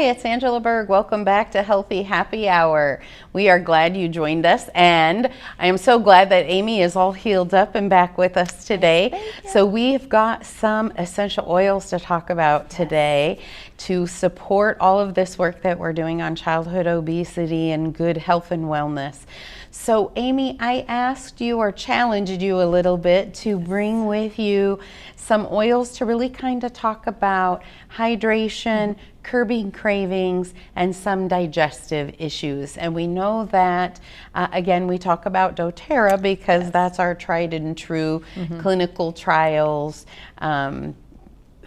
it's Angela Berg. Welcome back to Healthy Happy Hour. We are glad you joined us, and I am so glad that Amy is all healed up and back with us today. So we've got some essential oils to talk about today to support all of this work that we're doing on childhood obesity and good health and wellness. So Amy, I asked you or challenged you a little bit to bring with you some oils to really kind of talk about hydration, curbing cravings, and some digestive issues. And we know that, again, we talk about doTERRA because that's our tried and true clinical trials,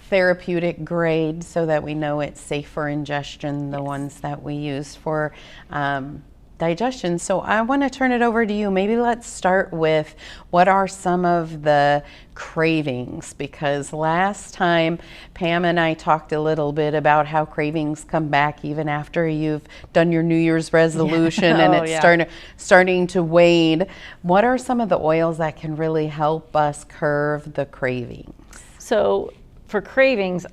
therapeutic grade, so that we know it's safe for ingestion, the ones that we use for digestion. So I want to turn it over to you. Maybe let's start with what are some of the cravings, because last time Pam and I talked a little bit about how cravings come back even after you've done your New Year's resolution and it's starting to wane. What are some of the oils that can really help us curb the cravings? So for cravings,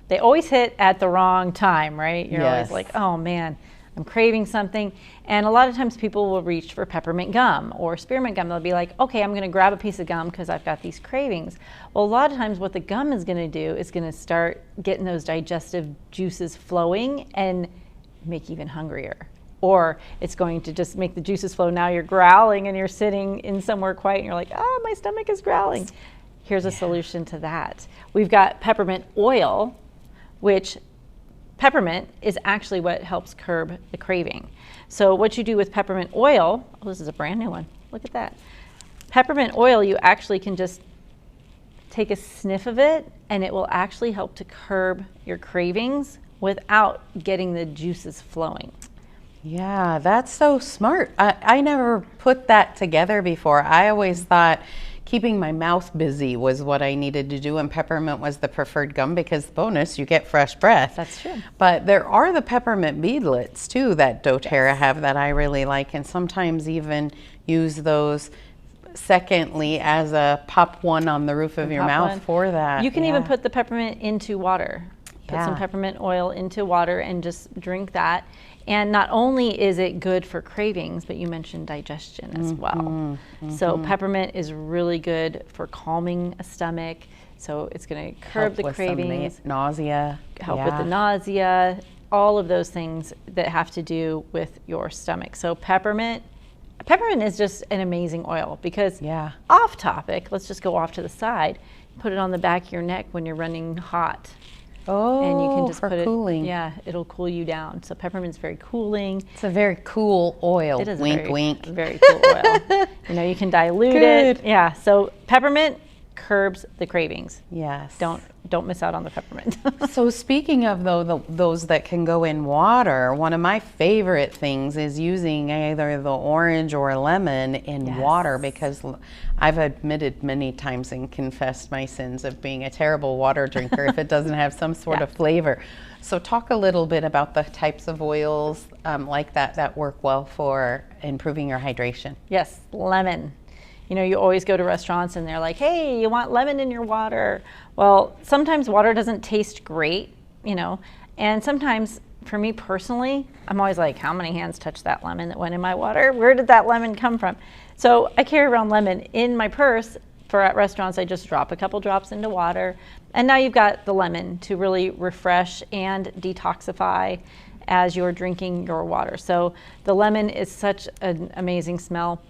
they always hit at the wrong time, right? You're always like, oh man, I'm craving something. And a lot of times people will reach for peppermint gum or spearmint gum. They'll be like, okay, I'm gonna grab a piece of gum because I've got these cravings. Well, a lot of times what the gum is gonna do is gonna start getting those digestive juices flowing and make you even hungrier. Or it's going to just make the juices flow. Now you're growling and you're sitting in somewhere quiet and you're like, oh, my stomach is growling. Here's a solution to that. We've got peppermint oil, which peppermint is actually what helps curb the craving. So what you do with peppermint oil, oh, this is a brand new one. Look at that. Peppermint oil, you actually can just take a sniff of it and it will actually help to curb your cravings without getting the juices flowing. Yeah, that's so smart. I never put that together before. I always thought keeping my mouth busy was what I needed to do, and peppermint was the preferred gum because bonus, you get fresh breath. That's true. But there are the peppermint beadlets too that doTERRA have that I really like, and sometimes even use those secondly as a pop one on the roof of your mouth for that. You can even put the peppermint into water. Put some peppermint oil into water and just drink that. And not only is it good for cravings, but you mentioned digestion as well. So peppermint is really good for calming a stomach. So it's going to curb the cravings. Some nausea. Help with the nausea. All of those things that have to do with your stomach. So peppermint is just an amazing oil because off topic, let's just go off to the side. Put it on the back of your neck when you're running hot. Oh, and you can just for put cooling. It'll cool you down. So peppermint's very cooling. It's a very cool oil. It is wink, wink. Very cool oil. You know, you can dilute it. Yeah. So peppermint curbs the cravings. Yes. Don't miss out on the peppermint. So speaking of those that can go in water, one of my favorite things is using either the orange or lemon in water, because I've admitted many times and confessed my sins of being a terrible water drinker if it doesn't have some sort of flavor. So talk a little bit about the types of oils like that work well for improving your hydration. Yes, lemon. You know, you always go to restaurants and they're like, hey, you want lemon in your water? Well, sometimes water doesn't taste great, you know, and sometimes for me personally, I'm always like, how many hands touched that lemon that went in my water? Where did that lemon come from? So I carry around lemon in my purse. For at restaurants, I just drop a couple drops into water. And now you've got the lemon to really refresh and detoxify as you're drinking your water. So the lemon is such an amazing smell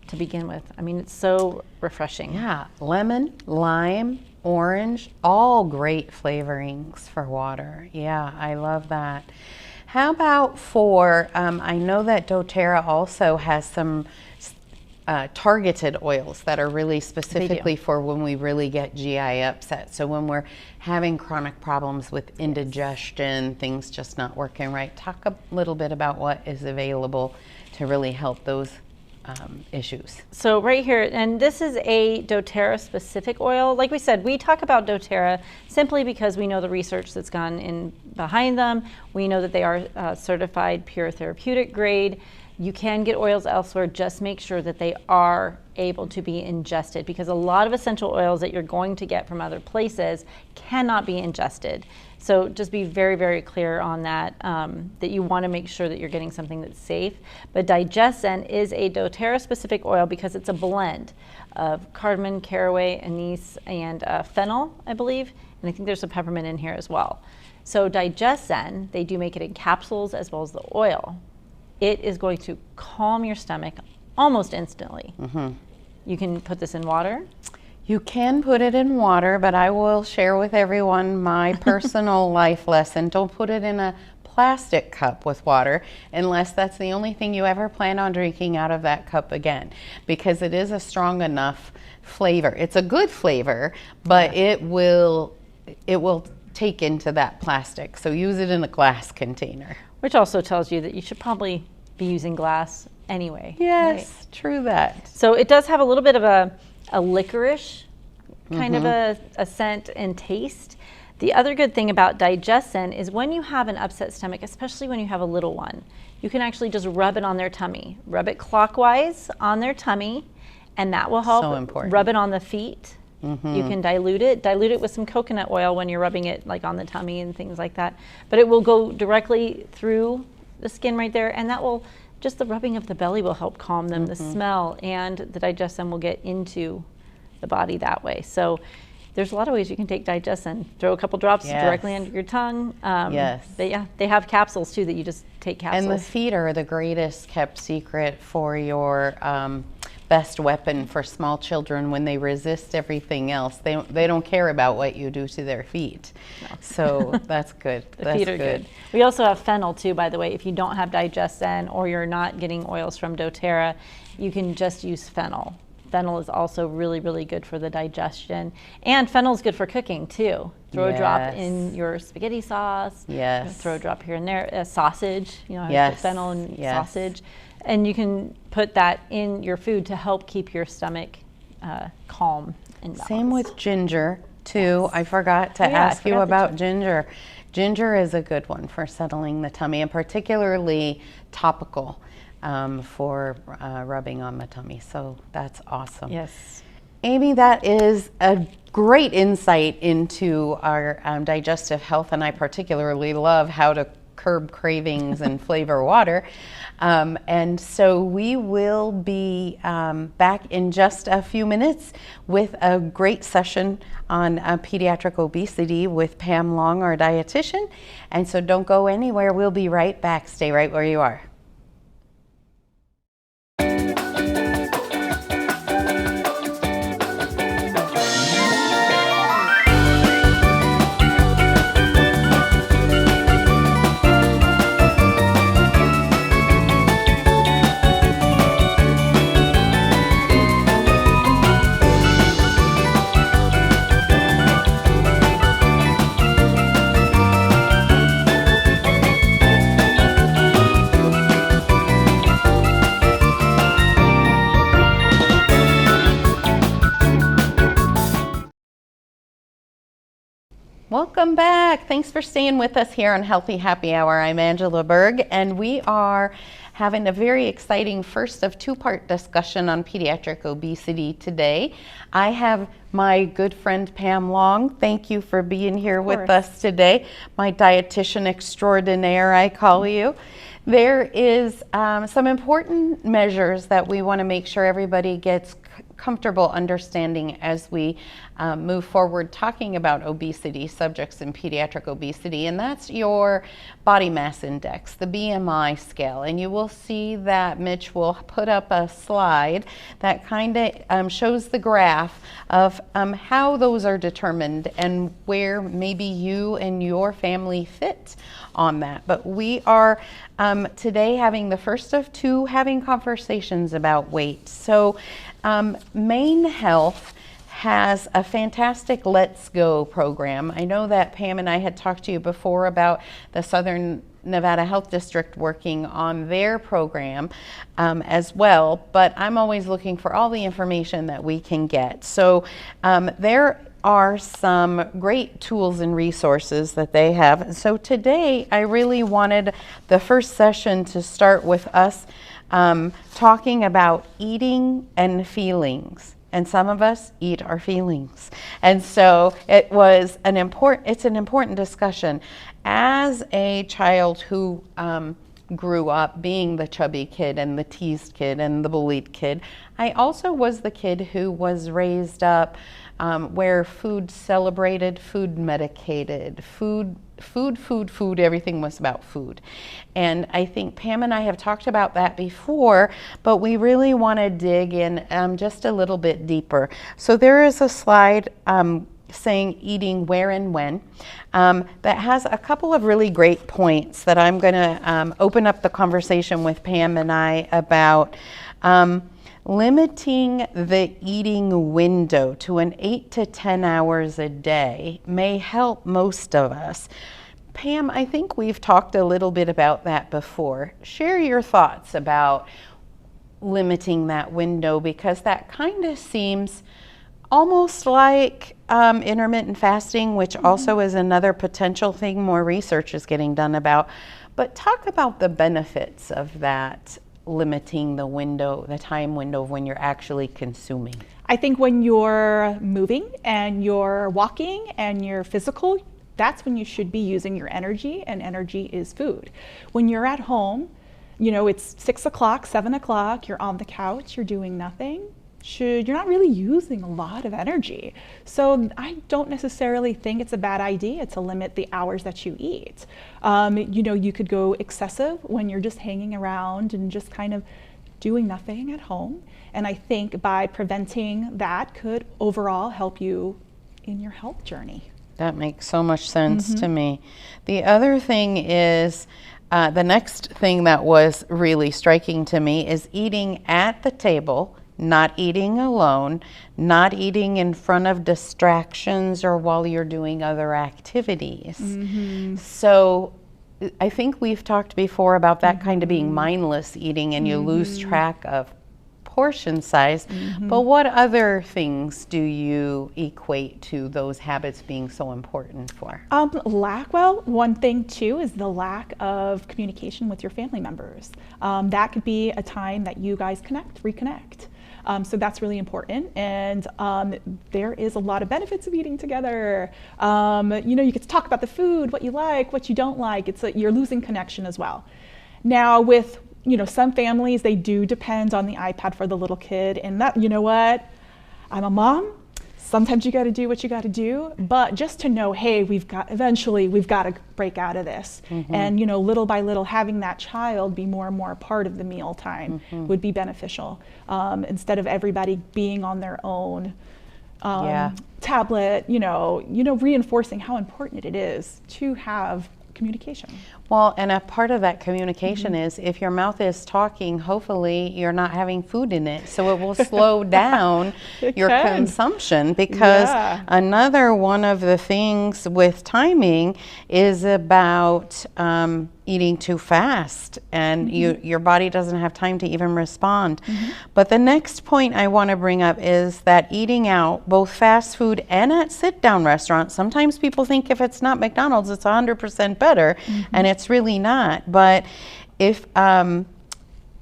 to begin with. I mean, it's so refreshing. Yeah, lemon, lime, orange, all great flavorings for water. Yeah, I love that. How about for, I know that doTERRA also has some targeted oils that are really specifically for when we really get GI upset. So when we're having chronic problems with indigestion, things just not working right. Talk a little bit about what is available to really help those issues. So right here, and this is a doTERRA specific oil. Like we said, we talk about doTERRA simply because we know the research that's gone in behind them. We know that they are certified pure therapeutic grade. You can get oils elsewhere, just make sure that they are able to be ingested, because a lot of essential oils that you're going to get from other places cannot be ingested. So just be very, very clear on that, that you want to make sure that you're getting something that's safe. But DigestZen is a doTERRA specific oil because it's a blend of cardamom, caraway, anise, and fennel, I believe. And I think there's some peppermint in here as well. So DigestZen, they do make it in capsules as well as the oil. It is going to calm your stomach almost instantly. You can put this in water. You can put it in water, but I will share with everyone my personal life lesson. Don't put it in a plastic cup with water unless that's the only thing you ever plan on drinking out of that cup again, because it is a strong enough flavor. It's a good flavor, but it will take into that plastic. So use it in a glass container. Which also tells you that you should probably be using glass anyway. Yes, right? True that. So it does have a little bit of a licorice kind of a scent and taste. The other good thing about DigestZen is when you have an upset stomach, especially when you have a little one, you can actually just rub it on their tummy. Rub it clockwise on their tummy, and that will help. So important. Rub it on the feet. You can dilute it with some coconut oil when you're rubbing it like on the tummy and things like that. But it will go directly through the skin right there, and that will, just the rubbing of the belly will help calm them. The smell and the DigestZen will get into the body that way. So there's a lot of ways you can take DigestZen. Throw a couple drops directly under your tongue. They have capsules too that you just take capsules. And the feet are the greatest kept secret for your best weapon for small children when they resist everything else. They don't care about what you do to their feet. No. So that's good. The feet are good. We also have fennel too, by the way. If you don't have DigestZen or you're not getting oils from doTERRA, you can just use fennel. Fennel is also really, really good for the digestion. And fennel is good for cooking too. Throw a drop in your spaghetti sauce. Throw a drop here and there. Sausage, fennel and sausage. And you can put that in your food to help keep your stomach calm and balanced. Same with ginger too. I forgot to ask you about ginger. Ginger is a good one for settling the tummy, and particularly topical for rubbing on the tummy. So that's awesome. Yes. Amy, that is a great insight into our digestive health, and I particularly love how to curb cravings and flavor water. And so we will be back in just a few minutes with a great session on pediatric obesity with Pam Long, our dietitian. And so don't go anywhere. We'll be right back. Stay right where you are. Welcome back. Thanks for staying with us here on Healthy Happy Hour. I'm Angela Berg, and we are having a very exciting first of two-part discussion on pediatric obesity today. I have my good friend Pam Long. Thank you for being here with us today. My dietitian extraordinaire, I call you. There is some important measures that we want to make sure everybody gets comfortable understanding as we move forward talking about obesity subjects in pediatric obesity, and that's your body mass index, the BMI scale. And you will see that Mitch will put up a slide that kind of shows the graph of how those are determined and where maybe you and your family fit on that. But we are today having the first of two having conversations about weight. So Maine Health has a fantastic Let's Go program. I know that Pam and I had talked to you before about the Southern Nevada Health District working on their program as well, but I'm always looking for all the information that we can get. So there are some great tools and resources that they have. So today I really wanted the first session to start with us talking about eating and feelings. And some of us eat our feelings. And so it's an important discussion. As a child who grew up being the chubby kid and the teased kid and the bullied kid, I also was the kid who was raised up where food celebrated, food medicated, food, everything was about food. And I think Pam and I have talked about that before, but we really want to dig in just a little bit deeper. So there is a slide saying eating where and when that has a couple of really great points that I'm going to open up the conversation with Pam and I about. Limiting the eating window to an 8 to 10 hours a day may help most of us. Pam, I think we've talked a little bit about that before. Share your thoughts about limiting that window, because that kind of seems almost like intermittent fasting, which also is another potential thing more research is getting done about. But talk about the benefits of that, limiting the window, the time window of when you're actually consuming. I think when you're moving and you're walking and you're physical, that's when you should be using your energy, and energy is food. When you're at home, you know, it's 6 o'clock, 7 o'clock, you're on the couch, you're doing nothing. You're not really using a lot of energy. So I don't necessarily think it's a bad idea to limit the hours that you eat. You know, you could go excessive when you're just hanging around and just kind of doing nothing at home. And I think by preventing that could overall help you in your health journey. That makes so much sense to me. The other thing is, the next thing that was really striking to me is eating at the table, not eating alone, not eating in front of distractions or while you're doing other activities. So I think we've talked before about that kind of being mindless eating, and you lose track of portion size. But what other things do you equate to those habits being so important for? One thing too is the lack of communication with your family members. That could be a time that you guys reconnect. So that's really important, and there is a lot of benefits of eating together. You know, you get to talk about the food, what you like, what you don't like. You're losing connection as well. Now with, you know, some families, they do depend on the iPad for the little kid, and that, you know what, I'm a mom. Sometimes you got to do what you got to do, but just to know, hey, eventually we've got to break out of this. And, you know, little by little, having that child be more and more a part of the meal time would be beneficial, instead of everybody being on their own tablet, you know, reinforcing how important it is to have communication. Well, and a part of that communication is if your mouth is talking, hopefully you're not having food in it. So it will slow down your consumption, because another one of the things with timing is about eating too fast, and your body doesn't have time to even respond. But the next point I want to bring up is that eating out, both fast food and at sit-down restaurants, sometimes people think if it's not McDonald's, it's 100% better, and it's really not. But if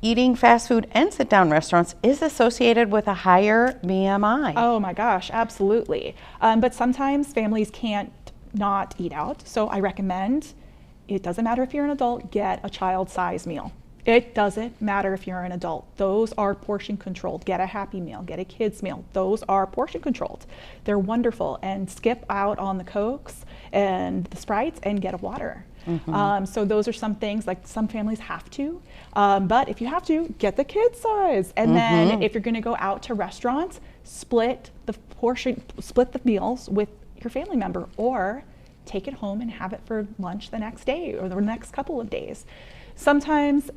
eating fast food and sit-down restaurants is associated with a higher BMI. Oh my gosh, absolutely. But sometimes families can't not eat out, so I recommend, it doesn't matter if you're an adult, get a child-sized meal. It doesn't matter if you're an adult. Those are portion controlled. Get a Happy Meal, get a kids meal. Those are portion controlled. They're wonderful. And skip out on the Cokes and the Sprites and get a water. So those are some things, like some families have to, but if you have to, get the kid size. And then if you're gonna go out to restaurants, split the meals with your family member, or take it home and have it for lunch the next day or the next couple of days. Sometimes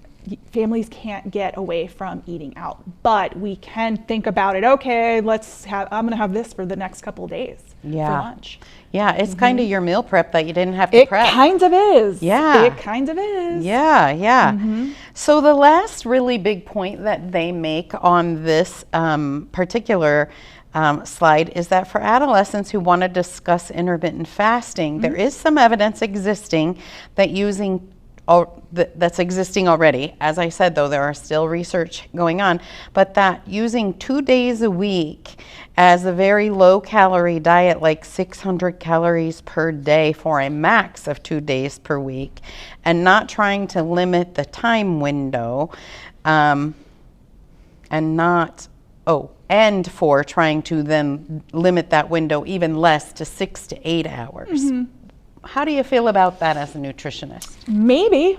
families can't get away from eating out, but we can think about it. Okay, I'm gonna have this for the next couple of days for lunch. Yeah, it's kind of your meal prep that you didn't have to prep. It kind of is. Yeah. It kind of is. Yeah. So the last really big point that they make on this particular slide is that for adolescents who want to discuss intermittent fasting, there is some evidence existing that using that's existing already. As I said, though, there are still research going on, but that using 2 days a week as a very low calorie diet, like 600 calories per day for a max of 2 days per week, and not trying to limit the time window, and for trying to then limit that window even less to 6 to 8 hours. Mm-hmm. How do you feel about that as a nutritionist? Maybe.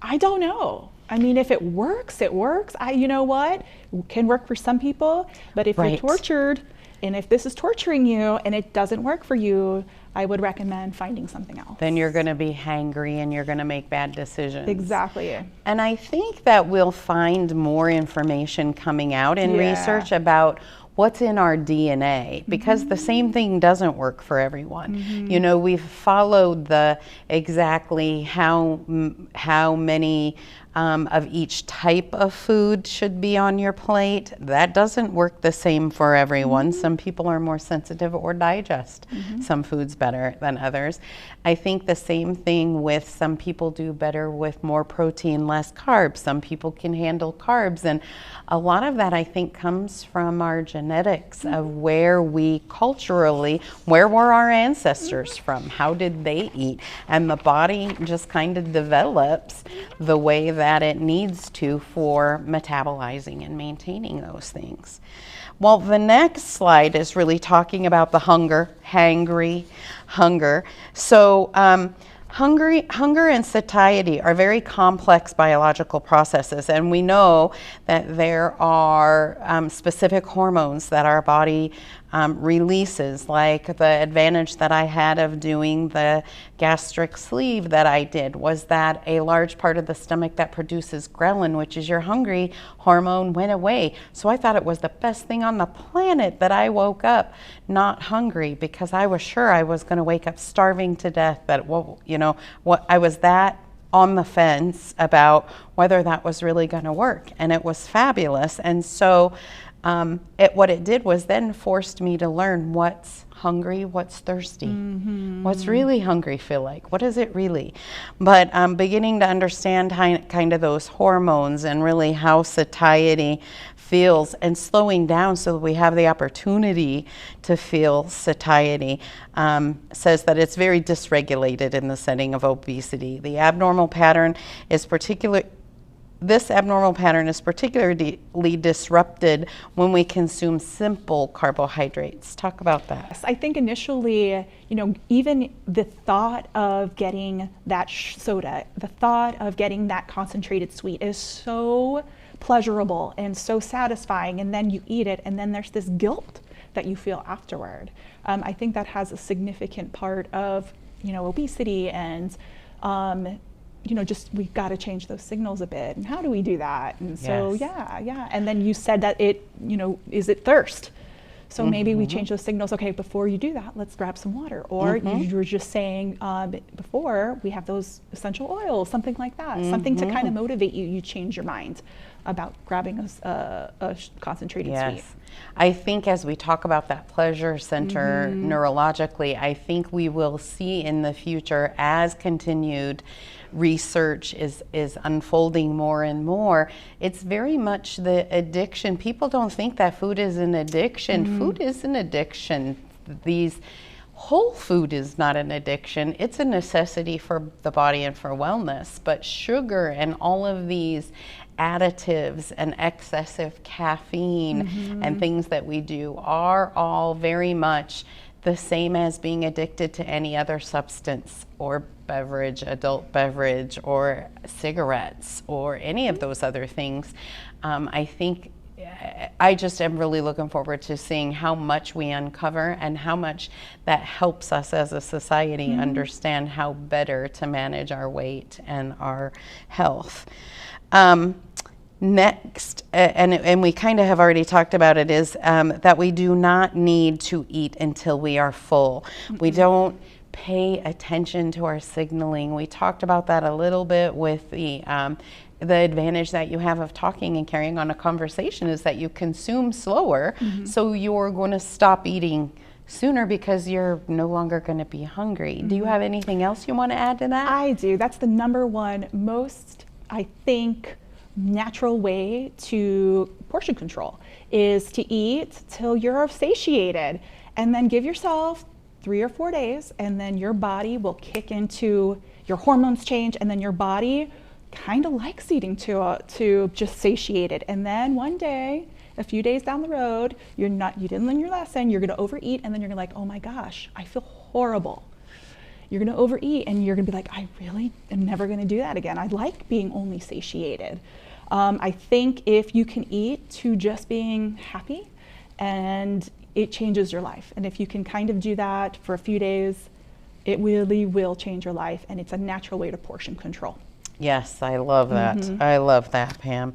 I don't know. I mean, if it works, it works. You know what? It can work for some people, but if you're tortured, and if this is torturing you and it doesn't work for you, I would recommend finding something else. Then you're going to be hangry and you're going to make bad decisions. Exactly. And I think that we'll find more information coming out in research about what's in our DNA, because the same thing doesn't work for everyone. You know, we've followed the exactly how many of each type of food should be on your plate. That doesn't work the same for everyone. Some people are more sensitive or digest some foods better than others. I think the same thing with some people do better with more protein, less carbs. Some people can handle carbs, and a lot of that I think comes from our genetics of where we culturally, where were our ancestors from? How did they eat? And the body just kind of develops the way that it needs to for metabolizing and maintaining those things. Well, the next slide is really talking about the hangry hunger. So hunger and satiety are very complex biological processes, and we know that there are specific hormones that our body releases, like the advantage that I had of doing the gastric sleeve that I did was that a large part of the stomach that produces ghrelin, which is your hungry hormone, went away. So I thought it was the best thing on the planet that I woke up not hungry, because I was sure I was going to wake up starving to death. That, well, you know, what I was that on the fence about whether that was really going to work, and it was fabulous. And so what it did was then forced me to learn what's hungry, what's thirsty, what's really hungry feel like, what is it really? But beginning to understand kind of those hormones and really how satiety feels, and slowing down so that we have the opportunity to feel satiety, says that it's very dysregulated in the setting of obesity. The abnormal pattern is This abnormal pattern is particularly disrupted when we consume simple carbohydrates. Talk about that. I think initially, you know, even the thought of getting that soda, the thought of getting that concentrated sweet is so pleasurable and so satisfying, and then you eat it, and then there's this guilt that you feel afterward. I think that has a significant part of, you know, obesity, and you know, just we've got to change those signals a bit. And how do we do that? And so, yeah. And then you said that it, you know, is it thirst? So maybe we change those signals. Okay, before you do that, let's grab some water. Or you were just saying before, we have those essential oils, something like that. Something to kind of motivate you. You change your mind about grabbing a concentrated sweet. I think as we talk about that pleasure center neurologically, I think we will see in the future, as continued research is unfolding more and more, it's very much the addiction. People don't think that food is an addiction. Food is an addiction. Whole food is not an addiction. It's a necessity for the body and for wellness. But sugar and all of these additives and excessive caffeine and things that we do are all very much the same as being addicted to any other substance or beverage, adult beverage, or cigarettes, or any of those other things. I think I just am really looking forward to seeing how much we uncover and how much that helps us as a society understand how better to manage our weight and our health. Next, and we kind of have already talked about it, is that we do not need to eat until we are full. We don't pay attention to our signaling. We talked about that a little bit with the advantage that you have of talking and carrying on a conversation is that you consume slower, so you're going to stop eating sooner because you're no longer going to be hungry. Do you have anything else you want to add to that? I do. That's the number one most, I think, natural way to portion control is to eat till you're satiated, and then give yourself 3 or 4 days, and then your body will kick into, your hormones change, and then your body kind of likes eating to just satiate it. And then one day, a few days down the road, you didn't learn your lesson, you're gonna overeat, and then you're gonna like, oh my gosh, I feel horrible. You're gonna overeat, and you're gonna be like, I really am never gonna do that again. I like being only satiated. I think if you can eat to just being happy, and it changes your life. And if you can kind of do that for a few days, it really will change your life, and it's a natural way to portion control. Yes, I love that. I love that, Pam.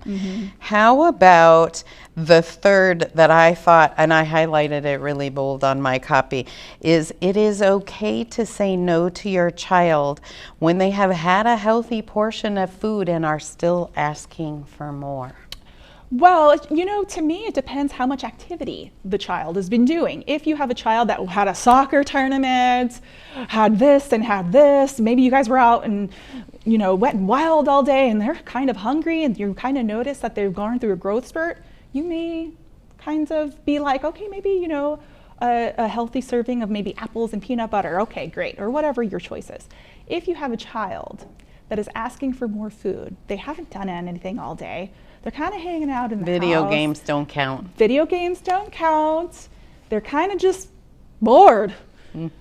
How about the third that I thought, and I highlighted it really bold on my copy, is it is okay to say no to your child when they have had a healthy portion of food and are still asking for more. Well, you know, to me, it depends how much activity the child has been doing. If you have a child that had a soccer tournament, had this and had this, maybe you guys were out and, you know, wet and wild all day, and they're kind of hungry, and you kind of notice that they've gone through a growth spurt, you may kind of be like, okay, maybe, you know, a healthy serving of maybe apples and peanut butter, okay, great, or whatever your choice is. If you have a child that is asking for more food, they haven't done anything all day, they're kind of hanging out in the house. Video games don't count. Video games don't count. They're kind of just bored.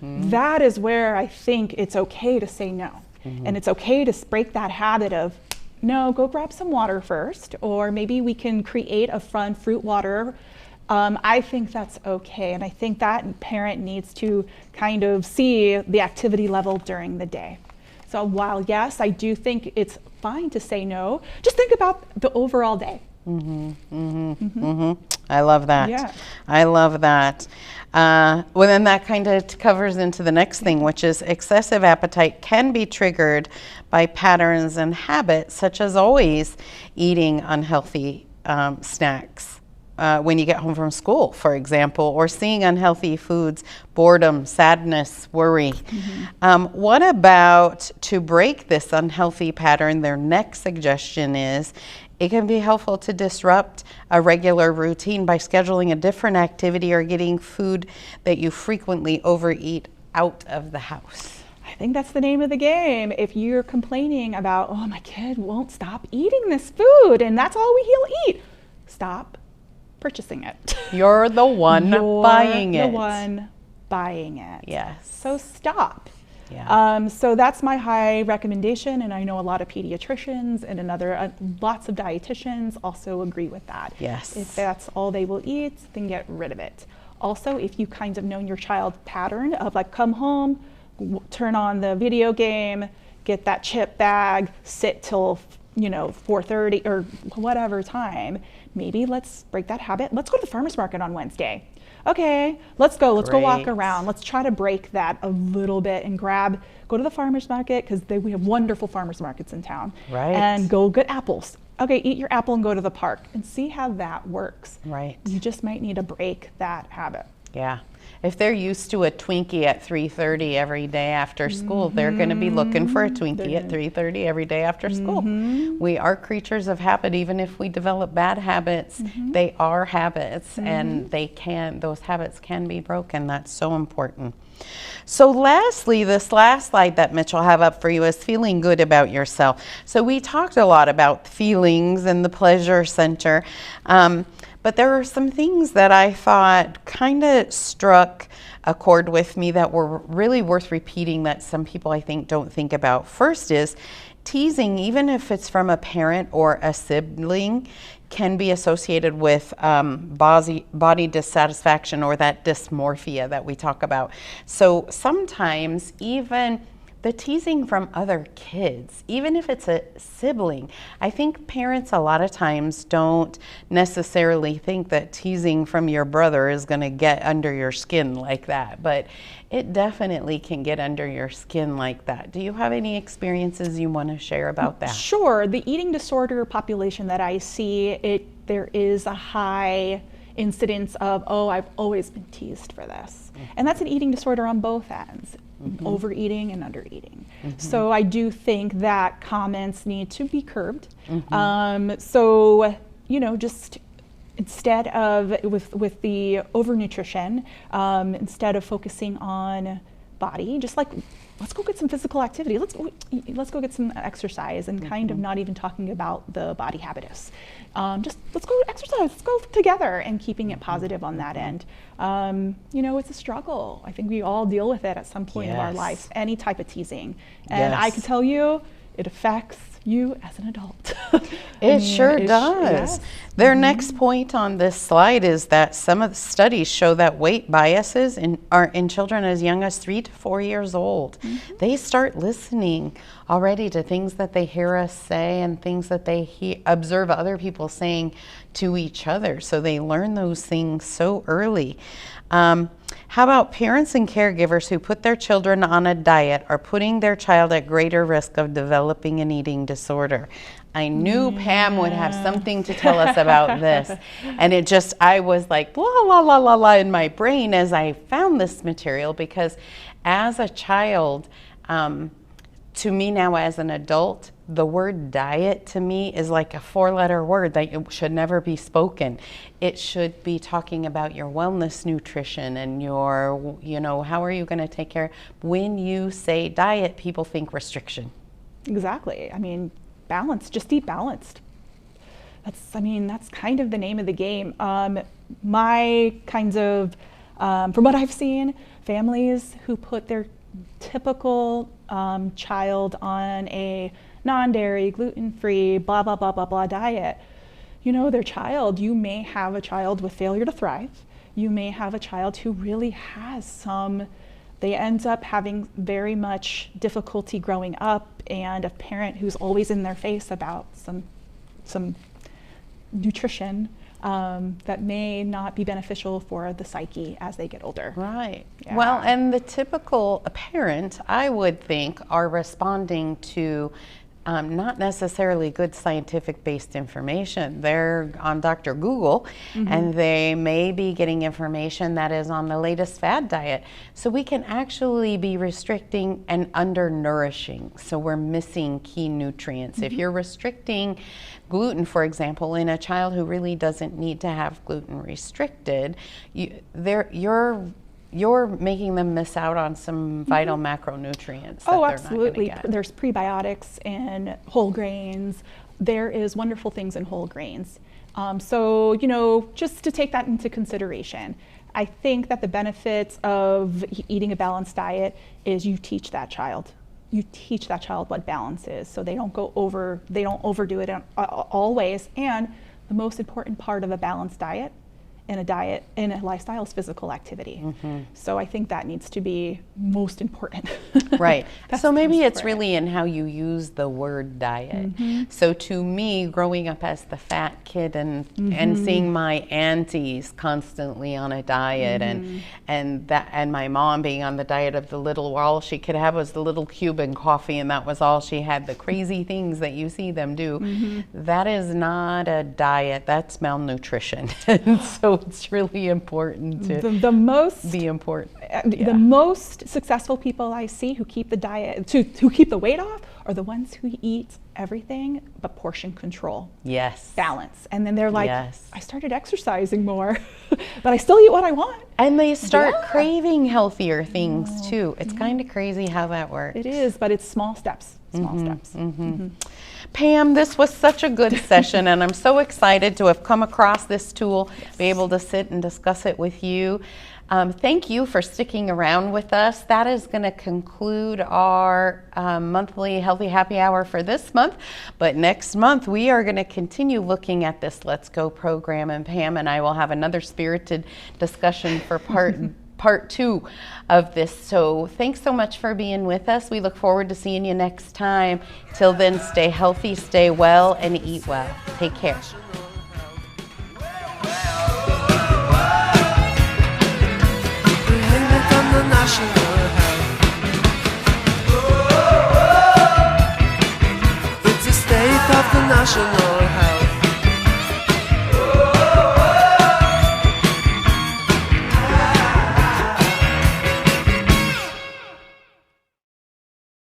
That is where I think it's okay to say no. And it's okay to break that habit of, no, go grab some water first, or maybe we can create a fun fruit water. I think that's okay. And I think that parent needs to kind of see the activity level during the day. So while, yes, I do think it's fine to say no, just think about the overall day. I love that. Yeah. I love that. Well, then that kind of covers into the next thing, which is excessive appetite can be triggered by patterns and habits, such as always eating unhealthy snacks. When you get home from school, for example, or seeing unhealthy foods, boredom, sadness, worry. What about to break this unhealthy pattern? Their next suggestion is it can be helpful to disrupt a regular routine by scheduling a different activity or getting food that you frequently overeat out of the house. I think that's the name of the game. If you're complaining about, oh, my kid won't stop eating this food and that's all he'll eat, stop purchasing it. You're the one buying it. You're the one buying it. Yes. So stop. Yeah. So that's my high recommendation, and I know a lot of pediatricians and lots of dietitians also agree with that. Yes. If that's all they will eat, then get rid of it. Also, if you kind of know your child's pattern of like come home, turn on the video game, get that chip bag, sit till 4:30 or whatever time, maybe let's break that habit. Let's go to the farmer's market on Wednesday. Okay, let's go walk around. Let's try to break that a little bit and go to the farmer's market, because we have wonderful farmer's markets in town. Right. And go get apples. Okay, eat your apple and go to the park and see how that works. Right. You just might need to break that habit. Yeah. If they're used to a Twinkie at 3:30 every day after school, they're going to be looking for a Twinkie at 3:30 every day after school. We are creatures of habit. Even if we develop bad habits, they are habits, and those habits can be broken. That's so important. So lastly, this last slide that Mitch will have up for you is feeling good about yourself. So we talked a lot about feelings and the pleasure center. But there are some things that I thought kind of struck a chord with me that were really worth repeating that some people I think don't think about. First is teasing, even if it's from a parent or a sibling, can be associated with body dissatisfaction or that dysmorphia that we talk about. So sometimes even the teasing from other kids, even if it's a sibling, I think parents a lot of times don't necessarily think that teasing from your brother is going to get under your skin like that, but it definitely can get under your skin like that. Do you have any experiences you want to share about that? Sure. The eating disorder population that I see, there is a high incidents of, oh, I've always been teased for this. And that's an eating disorder on both ends, overeating and undereating. So I do think that comments need to be curbed. So, you know, just instead of, with the overnutrition, instead of focusing on body, just like, let's go get some physical activity. Let's go get some exercise, and kind of not even talking about the body habitus. Just let's go exercise. Let's go together, and keeping it positive on that end. You know, it's a struggle. I think we all deal with it at some point of our lives. Any type of teasing, and I can tell you, it affects you as an adult. It sure does. Their next point on this slide is that some of the studies show that weight biases are in children as young as 3 to 4 years old. They start listening already to things that they hear us say and things that they observe other people saying to each other. So they learn those things so early. How about parents and caregivers who put their children on a diet are putting their child at greater risk of developing an eating disorder? I knew Pam would have something to tell us about this. And I was like, la, la, la, la, la, in my brain as I found this material, because as a child, to me now as an adult, the word diet to me is like a 4-letter word that it should never be spoken. It should be talking about your wellness nutrition and your, you know, how are you going to take care. When you say diet, people think restriction. Exactly. I mean, balance, just eat balanced. That's kind of the name of the game. My kinds of, from what I've seen, families who put their typical child on a non-dairy, gluten-free, blah, blah, blah, blah, blah diet. You know, you may have a child with failure to thrive. You may have a child who really has they end up having very much difficulty growing up, and a parent who's always in their face about some nutrition that may not be beneficial for the psyche as they get older. Right. Yeah. Well, and the typical parent, I would think, are responding to not necessarily good scientific-based information. They're on Dr. Google, and they may be getting information that is on the latest fad diet. So we can actually be restricting and undernourishing. So we're missing key nutrients. If you're restricting gluten, for example, in a child who really doesn't need to have gluten restricted, you're making them miss out on some vital macronutrients. Oh, absolutely. There's prebiotics in whole grains. There is wonderful things in whole grains. So, you know, just to take that into consideration, I think that the benefits of eating a balanced diet is you teach that child what balance is, so they don't overdo it in all ways. And the most important part of a balanced diet in a lifestyle is physical activity. So I think that needs to be most important. Right. So maybe it's really in how you use the word diet. So to me, growing up as the fat kid and seeing my aunties constantly on a diet and my mom being on the diet of all she could have was the little Cuban coffee, and that was all she had, the crazy things that you see them do. That is not a diet, that's malnutrition. And so it's really important to be important. The most successful people I see who keep who keep the weight off are the ones who eat everything but portion control. Yes. Balance. And then they're like, I started exercising more, but I still eat what I want. And they start craving healthier things too. It's kind of crazy how that works. It is, but it's small steps. Steps. Pam, this was such a good session, and I'm so excited to have come across this tool, be able to sit and discuss it with you. Thank you for sticking around with us. That is going to conclude our monthly Healthy Happy Hour for this month. But next month, we are going to continue looking at this Let's Go program, and Pam and I will have another spirited discussion for part 2 of this. So thanks so much for being with us. We look forward to seeing you next time. Till then, stay healthy, stay well, and eat well. Take care. It's a state of the national